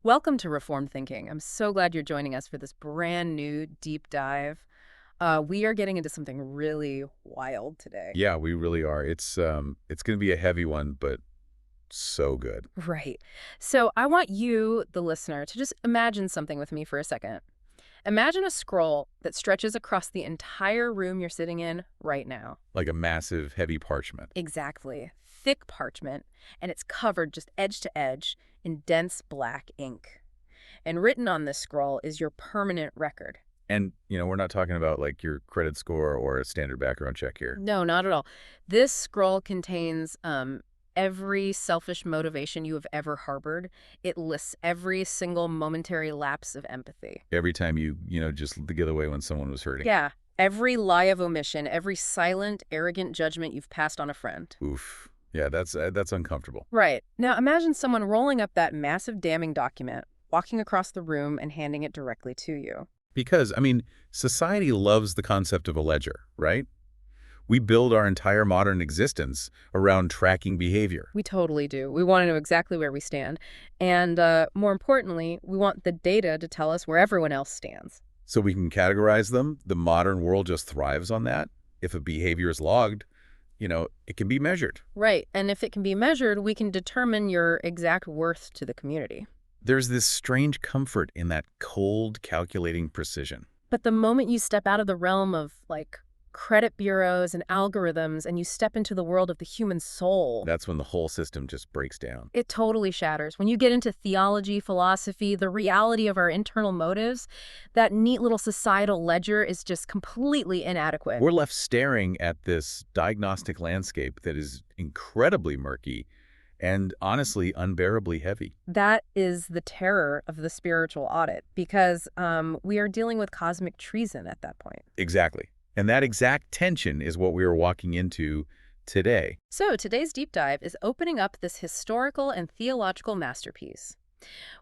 Welcome to Reformed Thinking. I'm so glad you're joining us for this brand new deep dive. We are getting into something really wild today. Yeah, we really are. It's going to be a heavy one, but so good. Right. So I want you, the listener, to just imagine something with me for a second. Imagine a scroll that stretches across the entire room you're sitting in right now. Like a massive, heavy parchment. Exactly. Thick parchment, and it's covered just edge to edge in dense black ink. And written on this scroll is your permanent record. And, we're not talking about like your credit score or a standard background check here. No, not at all. This scroll contains every selfish motivation you have ever harbored. It lists every single momentary lapse of empathy. Every time just look the other way when someone was hurting. Yeah. Every lie of omission, every silent, arrogant judgment you've passed on a friend. Oof. Yeah, that's uncomfortable. Right. Now imagine someone rolling up that massive damning document, walking across the room and handing it directly to you. Because, society loves the concept of a ledger, right? We build our entire modern existence around tracking behavior. We totally do. We want to know exactly where we stand. And more importantly, we want the data to tell us where everyone else stands. So we can categorize them. The modern world just thrives on that. If a behavior is logged, it can be measured. Right. And if it can be measured, we can determine your exact worth to the community. There's this strange comfort in that cold, calculating precision. But the moment you step out of the realm of, credit bureaus and algorithms and you step into the world of the human soul, That's when the whole system just breaks down. it totally shatters. When you get into theology, philosophy, the reality of our internal motives, that neat little societal ledger is just completely inadequate. We're left staring at this diagnostic landscape that is incredibly murky and honestly unbearably heavy. That is the terror of the spiritual audit, because we are dealing with cosmic treason at that point. Exactly. And that exact tension is what we are walking into today. So today's deep dive is opening up this historical and theological masterpiece.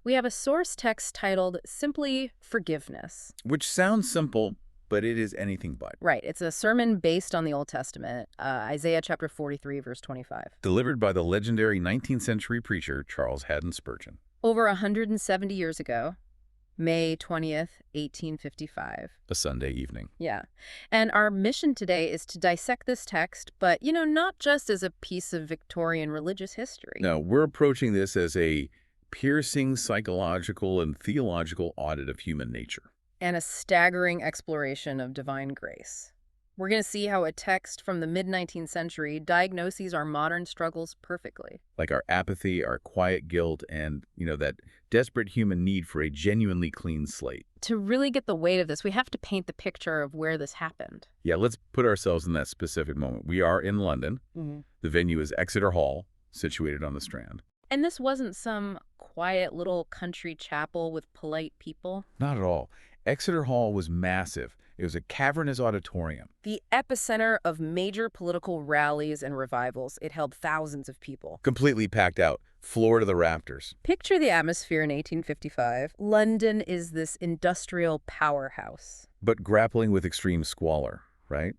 We have a source text titled simply Forgiveness. Which sounds simple, but it is anything but. Right. It's a sermon based on the Old Testament, Isaiah chapter 43, verse 25. Delivered by the legendary 19th century preacher Charles Haddon Spurgeon. Over 170 years ago, May 20th, 1855. A Sunday evening. Yeah. And our mission today is to dissect this text, but, not just as a piece of Victorian religious history. No, we're approaching this as a piercing psychological and theological audit of human nature. And a staggering exploration of divine grace. We're going to see how a text from the mid-19th century diagnoses our modern struggles perfectly. Like our apathy, our quiet guilt, and, that desperate human need for a genuinely clean slate. To really get the weight of this, we have to paint the picture of where this happened. Yeah, let's put ourselves in that specific moment. We are in London. Mm-hmm. The venue is Exeter Hall, situated on the Strand. And this wasn't some quiet little country chapel with polite people. Not at all. Exeter Hall was massive. It was a cavernous auditorium. The epicenter of major political rallies and revivals. It held thousands of people. Completely packed out, floor to the rafters. Picture the atmosphere in 1855. London is this industrial powerhouse. But grappling with extreme squalor, right?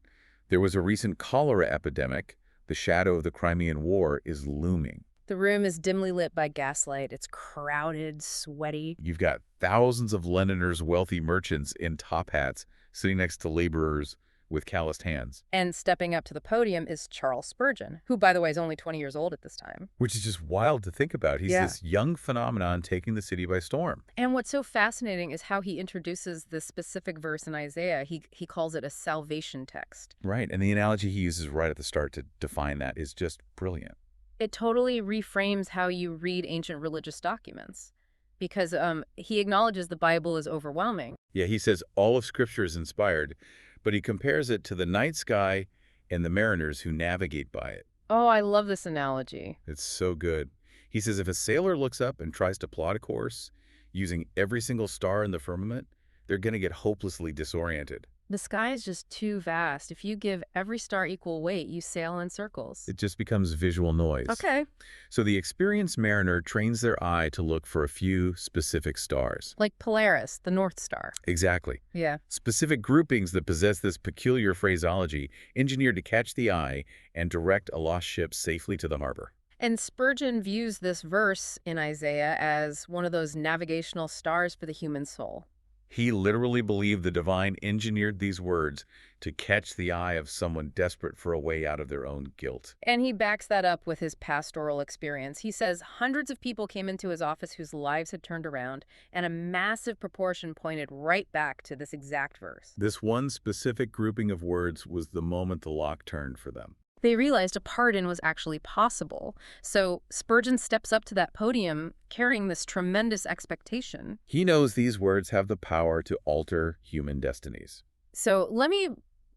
There was a recent cholera epidemic. The shadow of the Crimean War is looming. The room is dimly lit by gaslight. It's crowded, sweaty. You've got thousands of Londoners' wealthy merchants in top hats sitting next to laborers with calloused hands. And stepping up to the podium is Charles Spurgeon, who, by the way, is only 20 years old at this time. Which is just wild to think about. He's this young phenomenon taking the city by storm. And what's so fascinating is how he introduces this specific verse in Isaiah. He calls it a salvation text. Right, and the analogy he uses right at the start to define that is just brilliant. It totally reframes how you read ancient religious documents, because he acknowledges the Bible is overwhelming. Yeah, he says all of Scripture is inspired, but he compares it to the night sky and the mariners who navigate by it. Oh, I love this analogy. It's so good. He says if a sailor looks up and tries to plot a course using every single star in the firmament, they're going to get hopelessly disoriented. The sky is just too vast. If you give every star equal weight, you sail in circles. It just becomes visual noise. Okay. So the experienced mariner trains their eye to look for a few specific stars. Like Polaris, the North Star. Exactly. Yeah. Specific groupings that possess this peculiar phraseology, engineered to catch the eye and direct a lost ship safely to the harbor. And Spurgeon views this verse in Isaiah as one of those navigational stars for the human soul. He literally believed the divine engineered these words to catch the eye of someone desperate for a way out of their own guilt. And he backs that up with his pastoral experience. He says hundreds of people came into his office whose lives had turned around, and a massive proportion pointed right back to this exact verse. This one specific grouping of words was the moment the lock turned for them. They realized a pardon was actually possible. So Spurgeon steps up to that podium carrying this tremendous expectation. He knows these words have the power to alter human destinies. So let me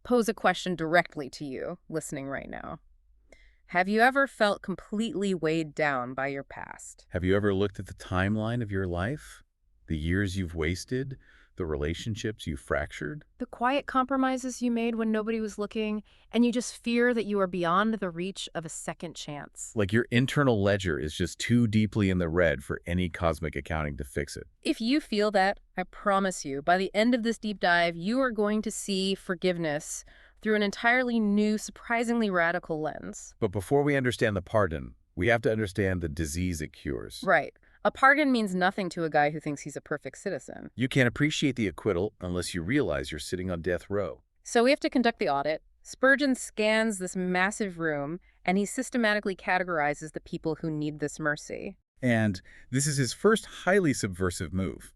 pose a question directly to you listening right now. Have you ever felt completely weighed down by your past? Have you ever looked at the timeline of your life? The years you've wasted? The relationships you fractured? The quiet compromises you made when nobody was looking, and you just fear that you are beyond the reach of a second chance. Like your internal ledger is just too deeply in the red for any cosmic accounting to fix it. If you feel that, I promise you, by the end of this deep dive, you are going to see forgiveness through an entirely new, surprisingly radical lens. But before we understand the pardon, we have to understand the disease it cures. Right. A pardon means nothing to a guy who thinks he's a perfect citizen. You can't appreciate the acquittal unless you realize you're sitting on death row. So we have to conduct the audit. Spurgeon scans this massive room, and he systematically categorizes the people who need this mercy. And this is his first highly subversive move.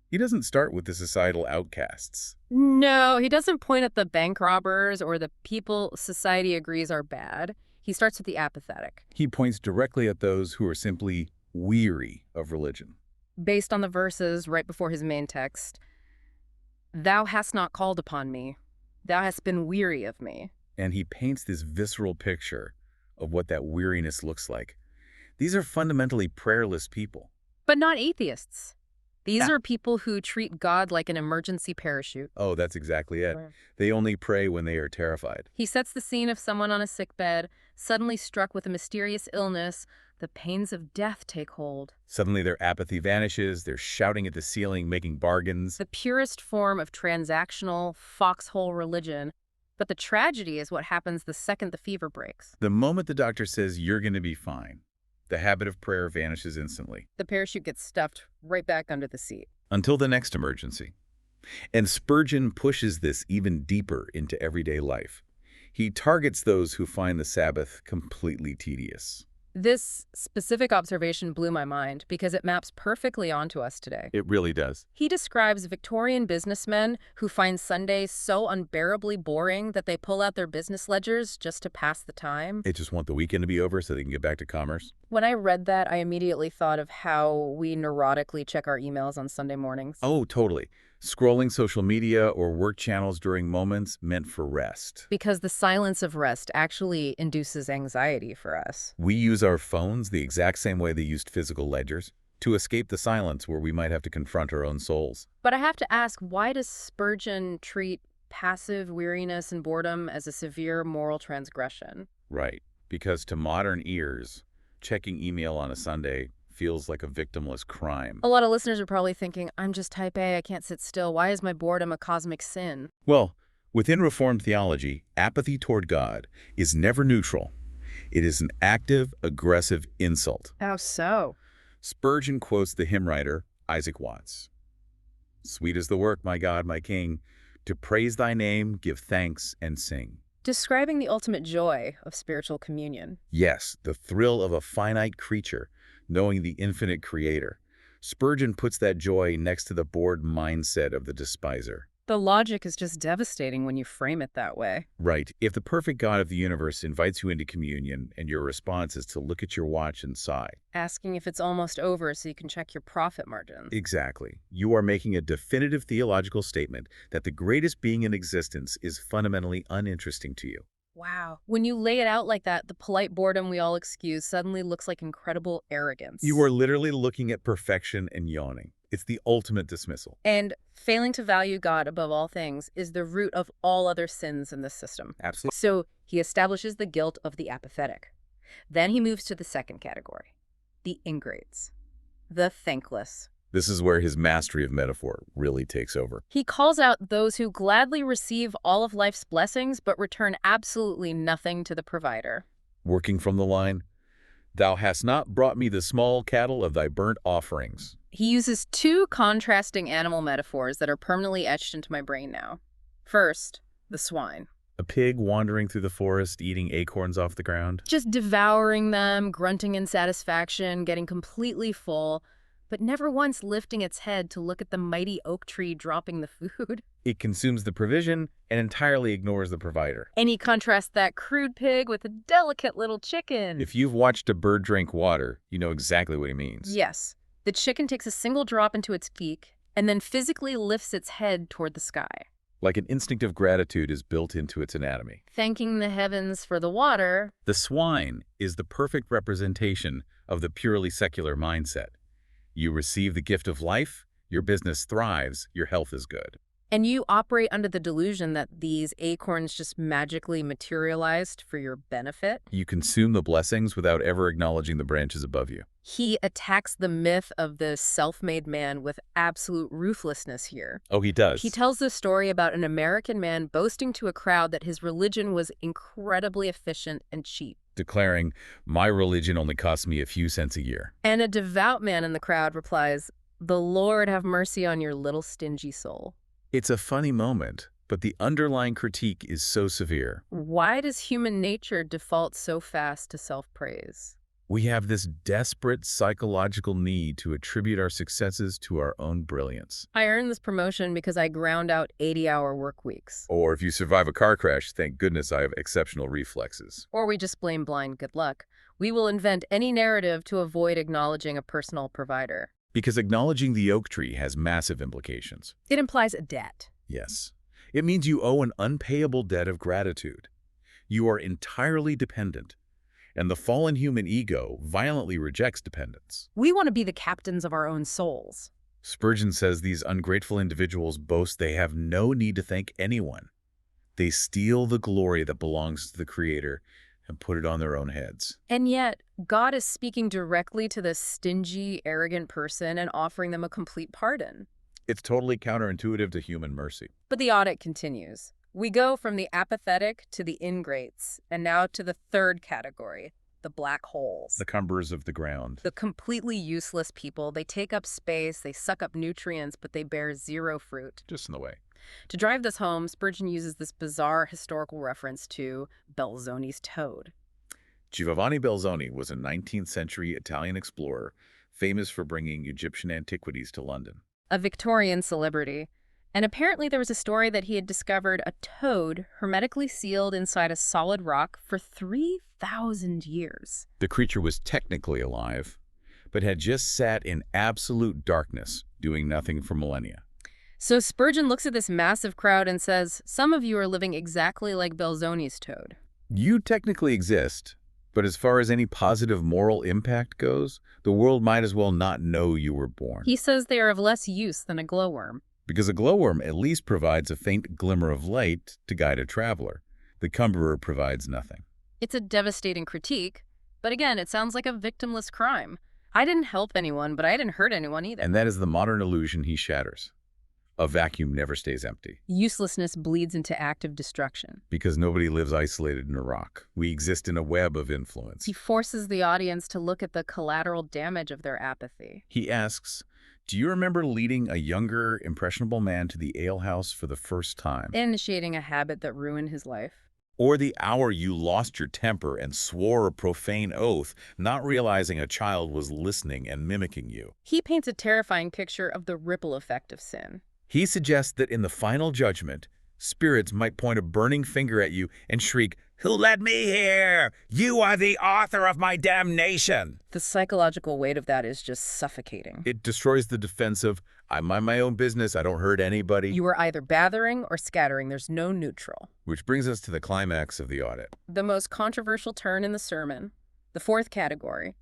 He doesn't start with the societal outcasts. No, he doesn't point at the bank robbers or the people society agrees are bad. He starts with the apathetic. He points directly at those who are simply weary of religion. Based on the verses right before his main text, "Thou hast not called upon me. Thou hast been weary of me." And he paints this visceral picture of what that weariness looks like. These are fundamentally prayerless people. But not atheists. These are people who treat God like an emergency parachute. Oh, that's exactly it. Right. They only pray when they are terrified. He sets the scene of someone on a sickbed, suddenly struck with a mysterious illness. The pains of death take hold. Suddenly their apathy vanishes, they're shouting at the ceiling, making bargains. The purest form of transactional, foxhole religion. But the tragedy is what happens the second the fever breaks. The moment the doctor says you're going to be fine, the habit of prayer vanishes instantly. The parachute gets stuffed right back under the seat. Until the next emergency. And Spurgeon pushes this even deeper into everyday life. He targets those who find the Sabbath completely tedious. This specific observation blew my mind because it maps perfectly onto us today. It really does. He describes Victorian businessmen who find Sundays so unbearably boring that they pull out their business ledgers just to pass the time. They just want the weekend to be over so they can get back to commerce. When I read that, I immediately thought of how we neurotically check our emails on Sunday mornings. Oh, totally. Scrolling social media or work channels during moments meant for rest. Because the silence of rest actually induces anxiety for us. We use our phones the exact same way they used physical ledgers, to escape the silence where we might have to confront our own souls. But I have to ask, why does Spurgeon treat passive weariness and boredom as a severe moral transgression? Right, because to modern ears, checking email on a Sunday feels like a victimless crime. A lot of listeners are probably thinking, I'm just type A, I can't sit still. Why is my boredom a cosmic sin? Well, within Reformed theology, apathy toward God is never neutral. It is an active, aggressive insult. How so? Spurgeon quotes the hymn writer, Isaac Watts. "Sweet is the work, my God, my King, to praise thy name, give thanks, and sing." Describing the ultimate joy of spiritual communion. Yes, the thrill of a finite creature, knowing the infinite creator. Spurgeon puts that joy next to the bored mindset of the despiser. The logic is just devastating when you frame it that way. Right. If the perfect God of the universe invites you into communion and your response is to look at your watch and sigh. Asking if it's almost over so you can check your profit margin. Exactly. You are making a definitive theological statement that the greatest being in existence is fundamentally uninteresting to you. Wow. When you lay it out like that, the polite boredom we all excuse suddenly looks like incredible arrogance. You are literally looking at perfection and yawning. It's the ultimate dismissal. And failing to value God above all things is the root of all other sins in this system. Absolutely. So he establishes the guilt of the apathetic. Then he moves to the second category, the ingrates, the thankless. This is where his mastery of metaphor really takes over. He calls out those who gladly receive all of life's blessings but return absolutely nothing to the provider. Working from the line, Thou hast not brought me the small cattle of thy burnt offerings. He uses two contrasting animal metaphors that are permanently etched into my brain now. First, the swine. A pig wandering through the forest, eating acorns off the ground. Just devouring them, grunting in satisfaction, getting completely full, but never once lifting its head to look at the mighty oak tree dropping the food. It consumes the provision and entirely ignores the provider. And he contrasts that crude pig with a delicate little chicken. If you've watched a bird drink water, you know exactly what he means. Yes. The chicken takes a single drop into its beak and then physically lifts its head toward the sky. Like an instinct of gratitude is built into its anatomy. Thanking the heavens for the water. The swine is the perfect representation of the purely secular mindset. You receive the gift of life, your business thrives, your health is good. And you operate under the delusion that these acorns just magically materialized for your benefit. You consume the blessings without ever acknowledging the branches above you. He attacks the myth of the self-made man with absolute ruthlessness here. Oh, he does. He tells the story about an American man boasting to a crowd that his religion was incredibly efficient and cheap. Declaring, my religion only costs me a few cents a year. And a devout man in the crowd replies, "The Lord have mercy on your little stingy soul." It's a funny moment, but the underlying critique is so severe. Why does human nature default so fast to self-praise? We have this desperate psychological need to attribute our successes to our own brilliance. I earned this promotion because I ground out 80-hour work weeks. Or if you survive a car crash, thank goodness I have exceptional reflexes. Or we just blame blind good luck. We will invent any narrative to avoid acknowledging a personal provider. Because acknowledging the oak tree has massive implications. It implies a debt. Yes. It means you owe an unpayable debt of gratitude. You are entirely dependent, and the fallen human ego violently rejects dependence. We want to be the captains of our own souls. Spurgeon says these ungrateful individuals boast they have no need to thank anyone. They steal the glory that belongs to the Creator and put it on their own heads. And yet, God is speaking directly to this stingy, arrogant person and offering them a complete pardon. It's totally counterintuitive to human mercy. But the audit continues. We go from the apathetic to the ingrates, and now to the third category, the black holes. The cumberers of the ground. The completely useless people. They take up space, they suck up nutrients, but they bear zero fruit. Just in the way. To drive this home, Spurgeon uses this bizarre historical reference to Belzoni's toad. Giovanni Belzoni was a 19th century Italian explorer famous for bringing Egyptian antiquities to London. A Victorian celebrity. And apparently there was a story that he had discovered a toad hermetically sealed inside a solid rock for 3,000 years. The creature was technically alive, but had just sat in absolute darkness, doing nothing for millennia. So Spurgeon looks at this massive crowd and says, some of you are living exactly like Belzoni's toad. You technically exist, but as far as any positive moral impact goes, the world might as well not know you were born. He says they are of less use than a glowworm. Because a glowworm at least provides a faint glimmer of light to guide a traveler. The cumberer provides nothing. It's a devastating critique, but again, it sounds like a victimless crime. I didn't help anyone, but I didn't hurt anyone either. And that is the modern illusion he shatters. A vacuum never stays empty. Uselessness bleeds into active destruction. Because nobody lives isolated in a rock. We exist in a web of influence. He forces the audience to look at the collateral damage of their apathy. He asks, do you remember leading a younger, impressionable man to the alehouse for the first time? Initiating a habit that ruined his life. Or the hour you lost your temper and swore a profane oath, not realizing a child was listening and mimicking you. He paints a terrifying picture of the ripple effect of sin. He suggests that in the final judgment, spirits might point a burning finger at you and shriek, "Who led me here? You are the author of my damnation." The psychological weight of that is just suffocating. It destroys the defense of, I mind my own business, I don't hurt anybody. You are either bathering or scattering. There's no neutral. Which brings us to the climax of the audit. The most controversial turn in the sermon, the fourth category,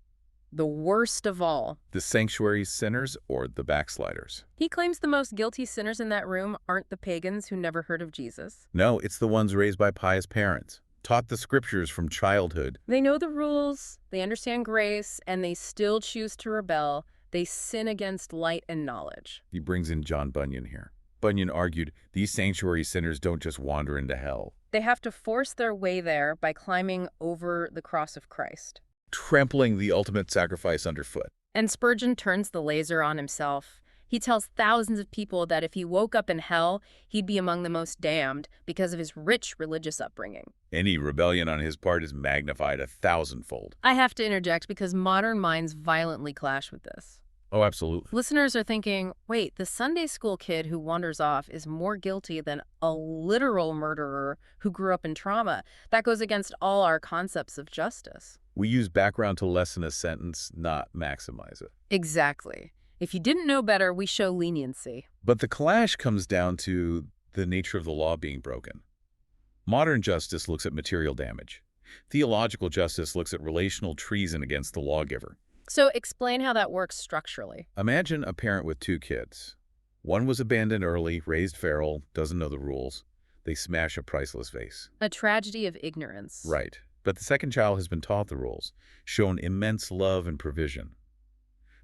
the worst of all. The sanctuary sinners or the backsliders? He claims the most guilty sinners in that room aren't the pagans who never heard of Jesus. No, it's the ones raised by pious parents, taught the scriptures from childhood. They know the rules, they understand grace, and they still choose to rebel. They sin against light and knowledge. He brings in John Bunyan here. Bunyan argued, these sanctuary sinners don't just wander into hell. They have to force their way there by climbing over the cross of Christ. trampling the ultimate sacrifice underfoot. And Spurgeon turns the laser on himself. He tells thousands of people that if he woke up in hell, he'd be among the most damned because of his rich religious upbringing. Any rebellion on his part is magnified 1,000-fold. I have to interject because modern minds violently clash with this. Oh, absolutely. Listeners are thinking, wait, the Sunday school kid who wanders off is more guilty than a literal murderer who grew up in trauma. That goes against all our concepts of justice. We use background to lessen a sentence, not maximize it. Exactly. If you didn't know better, we show leniency. But the clash comes down to the nature of the law being broken. Modern justice looks at material damage. Theological justice looks at relational treason against the lawgiver. So explain how that works structurally. Imagine a parent with 2 kids. One was abandoned early, raised feral, doesn't know the rules. They smash a priceless vase. A tragedy of ignorance. Right. But the second child has been taught the rules, shown immense love and provision.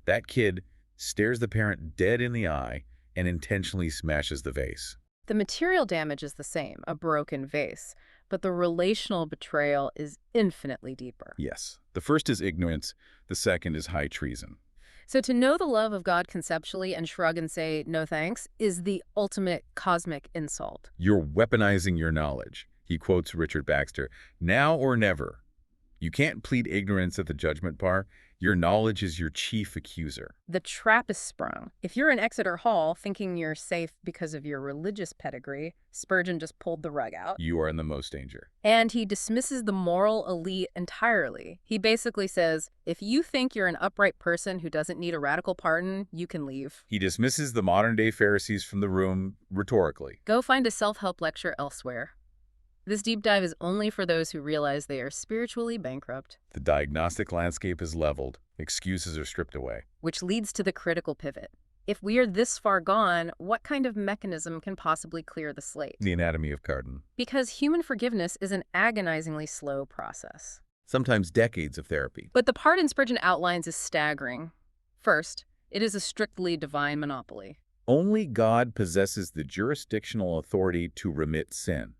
That kid stares the parent dead in the eye and intentionally smashes the vase. The material damage is the same, a broken vase, but the relational betrayal is infinitely deeper. Yes. The first is ignorance, the second is high treason. So to know the love of God conceptually and shrug and say no thanks is the ultimate cosmic insult. You're weaponizing your knowledge. He quotes Richard Baxter, "Now or never. You can't plead ignorance at the judgment bar. Your knowledge is your chief accuser." The trap is sprung. If you're in Exeter Hall thinking you're safe because of your religious pedigree, Spurgeon just pulled the rug out. You are in the most danger. And he dismisses the moral elite entirely. He basically says, if you think you're an upright person who doesn't need a radical pardon, you can leave. He dismisses the modern-day Pharisees from the room rhetorically. Go find a self-help lecture elsewhere. This deep dive is only for those who realize they are spiritually bankrupt. The diagnostic landscape is leveled. Excuses are stripped away. Which leads to the critical pivot. If we are this far gone, what kind of mechanism can possibly clear the slate? The anatomy of Carden. Because human forgiveness is an agonizingly slow process. Sometimes decades of therapy. But the pardon Spurgeon outlines is staggering. First, it is a strictly divine monopoly. Only God possesses the jurisdictional authority to remit sin.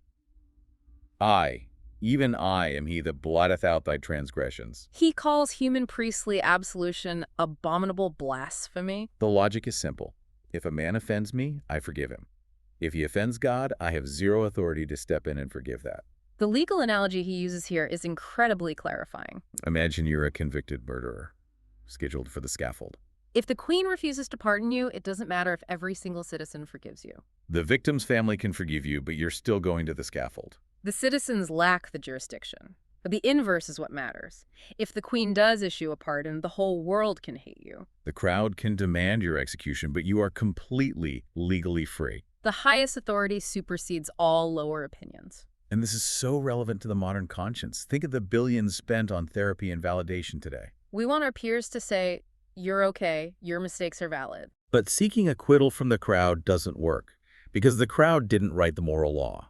I, even I, am he that blotteth out thy transgressions. He calls human priestly absolution abominable blasphemy. The logic is simple. If a man offends me, I forgive him. If he offends God, I have zero authority to step in and forgive that. The legal analogy he uses here is incredibly clarifying. Imagine you're a convicted murderer, scheduled for the scaffold. If the Queen refuses to pardon you, it doesn't matter if every single citizen forgives you. The victim's family can forgive you, but you're still going to the scaffold. The citizens lack the jurisdiction, but the inverse is what matters. If the Queen does issue a pardon, the whole world can hate you. The crowd can demand your execution, but you are completely legally free. The highest authority supersedes all lower opinions. And this is so relevant to the modern conscience. Think of the billions spent on therapy and validation today. We want our peers to say, you're okay, your mistakes are valid. But seeking acquittal from the crowd doesn't work, because the crowd didn't write the moral law.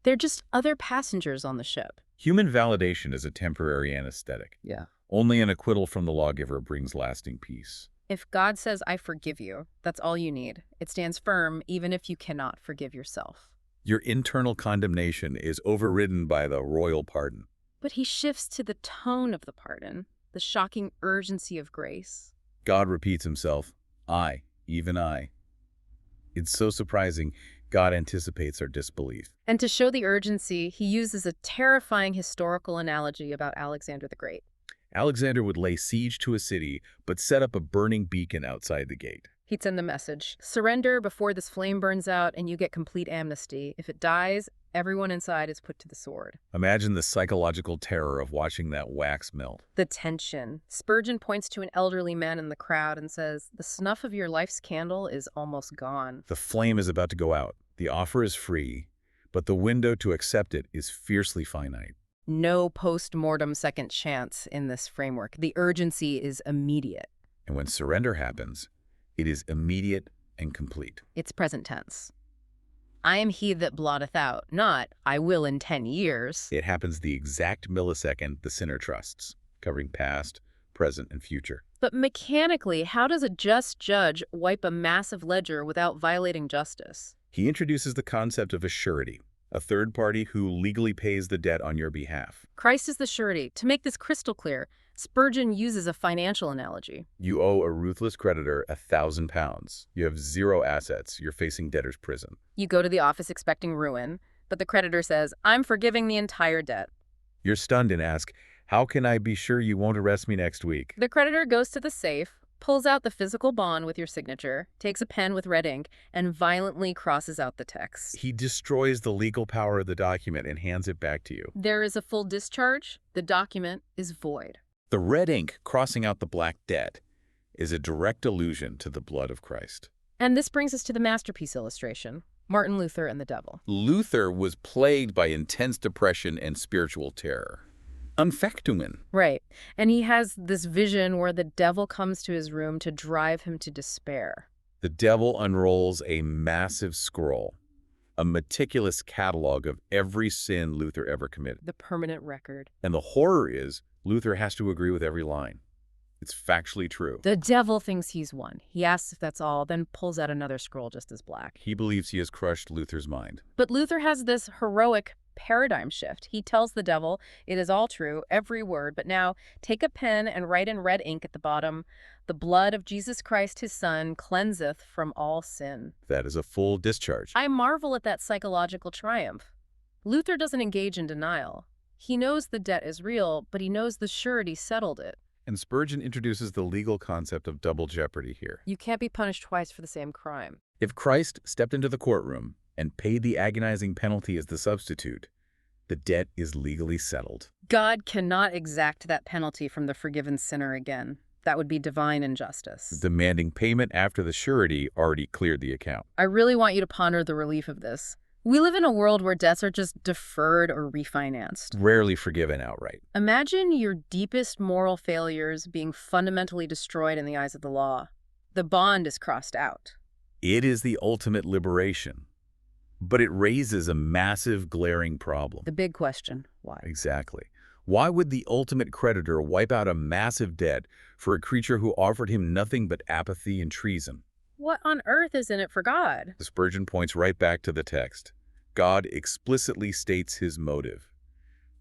They're just other passengers on the ship. Human validation is a temporary anesthetic. Yeah. Only an acquittal from the lawgiver brings lasting peace. If God says, I forgive you, that's all you need. It stands firm even if you cannot forgive yourself. Your internal condemnation is overridden by the royal pardon. But he shifts to the tone of the pardon, the shocking urgency of grace. God repeats himself, I, even I. It's so surprising. God anticipates our disbelief. And to show the urgency, he uses a terrifying historical analogy about Alexander the Great. Alexander would lay siege to a city, but set up a burning beacon outside the gate. He'd send the message, surrender before this flame burns out and you get complete amnesty. If it dies, everyone inside is put to the sword. Imagine the psychological terror of watching that wax melt. The tension. Spurgeon points to an elderly man in the crowd and says, the snuff of your life's candle is almost gone. The flame is about to go out. The offer is free, but the window to accept it is fiercely finite. No post-mortem second chance in this framework. The urgency is immediate. And when surrender happens, it is immediate and complete. It's present tense. I am he that blotteth out, not I will in 10 years. It happens the exact millisecond the sinner trusts, covering past, present, and future. But mechanically, how does a just judge wipe a massive ledger without violating justice? He introduces the concept of a surety, a third party who legally pays the debt on your behalf. Christ is the surety. To make this crystal clear, Spurgeon uses a financial analogy. You owe a ruthless creditor £1,000. You have zero assets. You're facing debtor's prison. You go to the office expecting ruin, but the creditor says, "I'm forgiving the entire debt." You're stunned and ask, how can I be sure you won't arrest me next week? The creditor goes to the safe, pulls out the physical bond with your signature, takes a pen with red ink, and violently crosses out the text. He destroys the legal power of the document and hands it back to you. There is a full discharge. The document is void. The red ink crossing out the black debt is a direct allusion to the blood of Christ. And this brings us to the masterpiece illustration, Martin Luther and the devil. Luther was plagued by intense depression and spiritual terror. Anfechtungen. Right. And he has this vision where the devil comes to his room to drive him to despair. The devil unrolls a massive scroll, a meticulous catalog of every sin Luther ever committed. The permanent record. And the horror is, Luther has to agree with every line. It's factually true. The devil thinks he's won. He asks if that's all, then pulls out another scroll just as black. He believes he has crushed Luther's mind. But Luther has this heroic paradigm shift. He tells the devil, it is all true, every word, but now take a pen and write in red ink at the bottom, the blood of Jesus Christ his Son cleanseth from all sin. That is a full discharge. I marvel at that psychological triumph. Luther doesn't engage in denial. He knows the debt is real, but he knows the surety settled it. And Spurgeon introduces the legal concept of double jeopardy here. You can't be punished twice for the same crime. If Christ stepped into the courtroom and paid the agonizing penalty as the substitute, the debt is legally settled. God cannot exact that penalty from the forgiven sinner again. That would be divine injustice. Demanding payment after the surety already cleared the account. I really want you to ponder the relief of this. We live in a world where debts are just deferred or refinanced. Rarely forgiven outright. Imagine your deepest moral failures being fundamentally destroyed in the eyes of the law. The bond is crossed out. It is the ultimate liberation. But it raises a massive, glaring problem. The big question, why? Exactly. Why would the ultimate creditor wipe out a massive debt for a creature who offered him nothing but apathy and treason? What on earth is in it for God? The Spurgeon points right back to the text. God explicitly states his motive.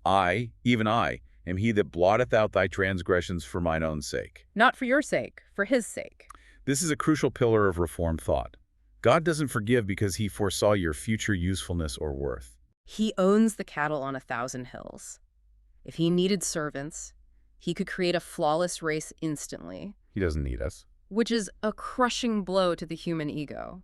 I, even I, am he that blotteth out thy transgressions for mine own sake. Not for your sake, for his sake. This is a crucial pillar of Reformed thought. God doesn't forgive because he foresaw your future usefulness or worth. He owns the cattle on 1,000 hills. If he needed servants, he could create a flawless race instantly. He doesn't need us. Which is a crushing blow to the human ego.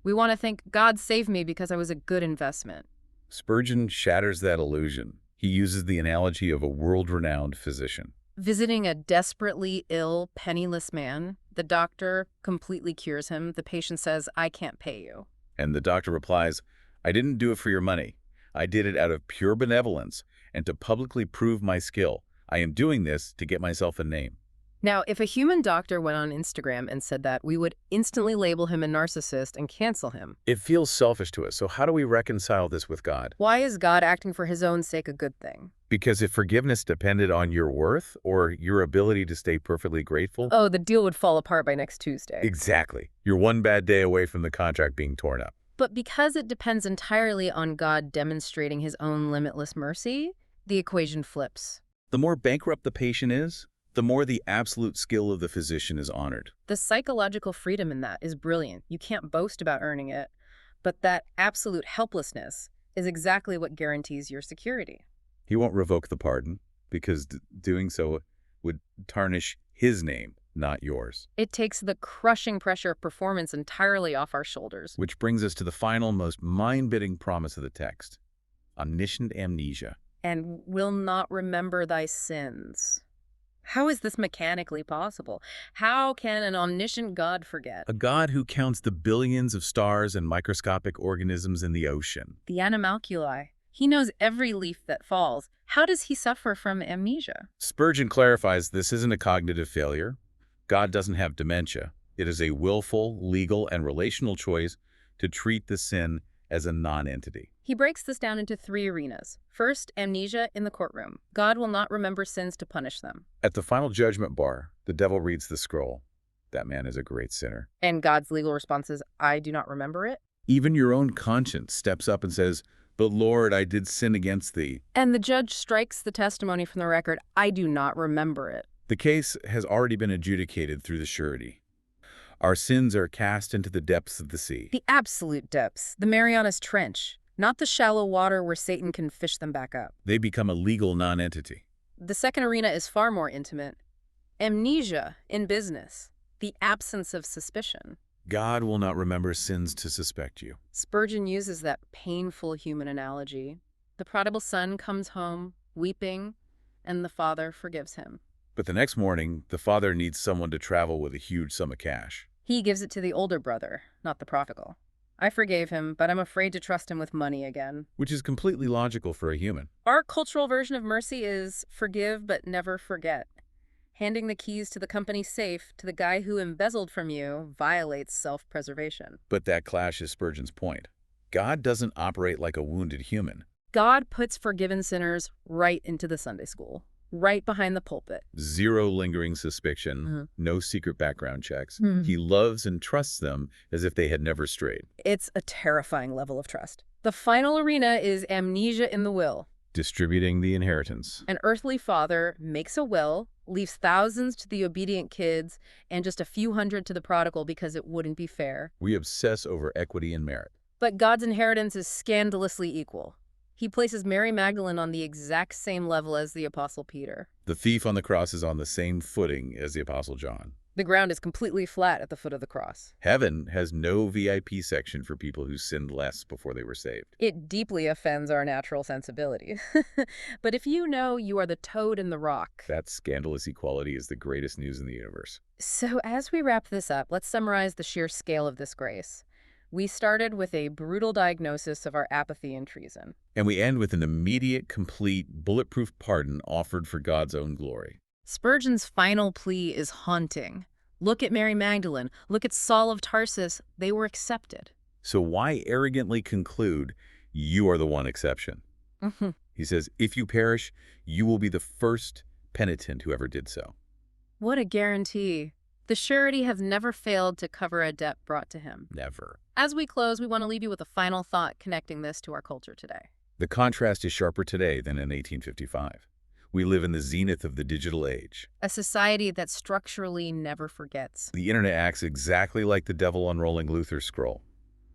We want to think, God saved me because I was a good investment. Spurgeon shatters that illusion. He uses the analogy of a world-renowned physician. Visiting a desperately ill, penniless man, the doctor completely cures him. The patient says, I can't pay you. And the doctor replies, I didn't do it for your money. I did it out of pure benevolence and to publicly prove my skill. I am doing this to get myself a name. Now, if a human doctor went on Instagram and said that, we would instantly label him a narcissist and cancel him. It feels selfish to us, so how do we reconcile this with God? Why is God acting for his own sake a good thing? Because if forgiveness depended on your worth or your ability to stay perfectly grateful... Oh, the deal would fall apart by next Tuesday. Exactly. You're one bad day away from the contract being torn up. But because it depends entirely on God demonstrating his own limitless mercy, the equation flips. The more bankrupt the patient is, the more the absolute skill of the physician is honored. The psychological freedom in that is brilliant. You can't boast about earning it, but that absolute helplessness is exactly what guarantees your security. He won't revoke the pardon because doing so would tarnish his name, not yours. It takes the crushing pressure of performance entirely off our shoulders. Which brings us to the final, most mind-bending promise of the text. Omniscient amnesia. And will not remember thy sins. How is this mechanically possible? How can an omniscient God forget? A God who counts the billions of stars and microscopic organisms in the ocean. The animalculae. He knows every leaf that falls. How does he suffer from amnesia? Spurgeon clarifies this isn't a cognitive failure. God doesn't have dementia. It is a willful, legal, and relational choice to treat the sin as a non-entity. He breaks this down into 3 arenas. First, amnesia in the courtroom. God will not remember sins to punish them. At the final judgment bar, the devil reads the scroll. That man is a great sinner. And God's legal response is, I do not remember it. Even your own conscience steps up and says, But Lord, I did sin against thee. And the judge strikes the testimony from the record, I do not remember it. The case has already been adjudicated through the surety. Our sins are cast into the depths of the sea. The absolute depths, the Marianas Trench, not the shallow water where Satan can fish them back up. They become a legal nonentity. The second arena is far more intimate. Amnesia in business, the absence of suspicion. God will not remember sins to suspect you. Spurgeon uses that painful human analogy. The prodigal son comes home, weeping, and the father forgives him. But the next morning, the father needs someone to travel with a huge sum of cash. He gives it to the older brother, not the prodigal. I forgave him, but I'm afraid to trust him with money again. Which is completely logical for a human. Our cultural version of mercy is forgive but never forget. Handing the keys to the company safe to the guy who embezzled from you violates self-preservation. But that clashes Spurgeon's point. God doesn't operate like a wounded human. God puts forgiven sinners right into the Sunday school, right behind the pulpit. Zero lingering suspicion, no secret background checks. He loves and trusts them as if they had never strayed. It's a terrifying level of trust. The final arena is amnesia in the will. Distributing the inheritance. An earthly father makes a will, leaves thousands to the obedient kids, and just a few hundred to the prodigal because it wouldn't be fair. We obsess over equity and merit. But God's inheritance is scandalously equal. He places Mary Magdalene on the exact same level as the Apostle Peter. The thief on the cross is on the same footing as the Apostle John. The ground is completely flat at the foot of the cross. Heaven has no VIP section for people who sinned less before they were saved. It deeply offends our natural sensibility. But if you know you are the toad in the rock. That scandalous equality is the greatest news in the universe. So as we wrap this up, let's summarize the sheer scale of this grace. We started with a brutal diagnosis of our apathy and treason. And we end with an immediate, complete, bulletproof pardon offered for God's own glory. Spurgeon's final plea is haunting. Look at Mary Magdalene. Look at Saul of Tarsus. They were accepted. So why arrogantly conclude, you are the one exception? He says, if you perish, you will be the first penitent who ever did so. What a guarantee. The surety has never failed to cover a debt brought to him. Never. As we close, we want to leave you with a final thought connecting this to our culture today. The contrast is sharper today than in 1855. We live in the zenith of the digital age. A society that structurally never forgets. The internet acts exactly like the devil unrolling Luther's scroll,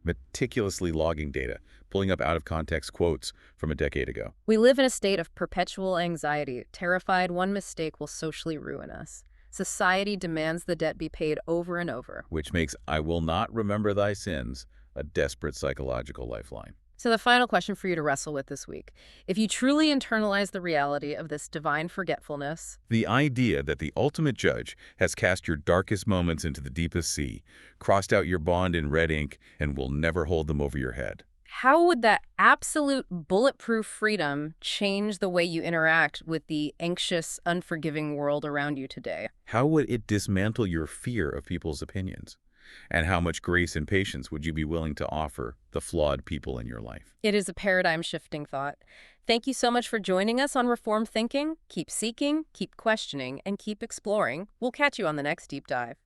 meticulously logging data, pulling up out-of-context quotes from a decade ago. We live in a state of perpetual anxiety, terrified one mistake will socially ruin us. Society demands the debt be paid over and over. Which makes I will not remember thy sins a desperate psychological lifeline. So the final question for you to wrestle with this week. If you truly internalize the reality of this divine forgetfulness, the idea that the ultimate judge has cast your darkest moments into the deepest sea, crossed out your bond in red ink, and will never hold them over your head. how would that absolute bulletproof freedom change the way you interact with the anxious, unforgiving world around you today? How would it dismantle your fear of people's opinions? And how much grace and patience would you be willing to offer the flawed people in your life? It is a paradigm-shifting thought. Thank you so much for joining us on Reformed Thinking. Keep seeking, keep questioning, and keep exploring. We'll catch you on the next Deep Dive.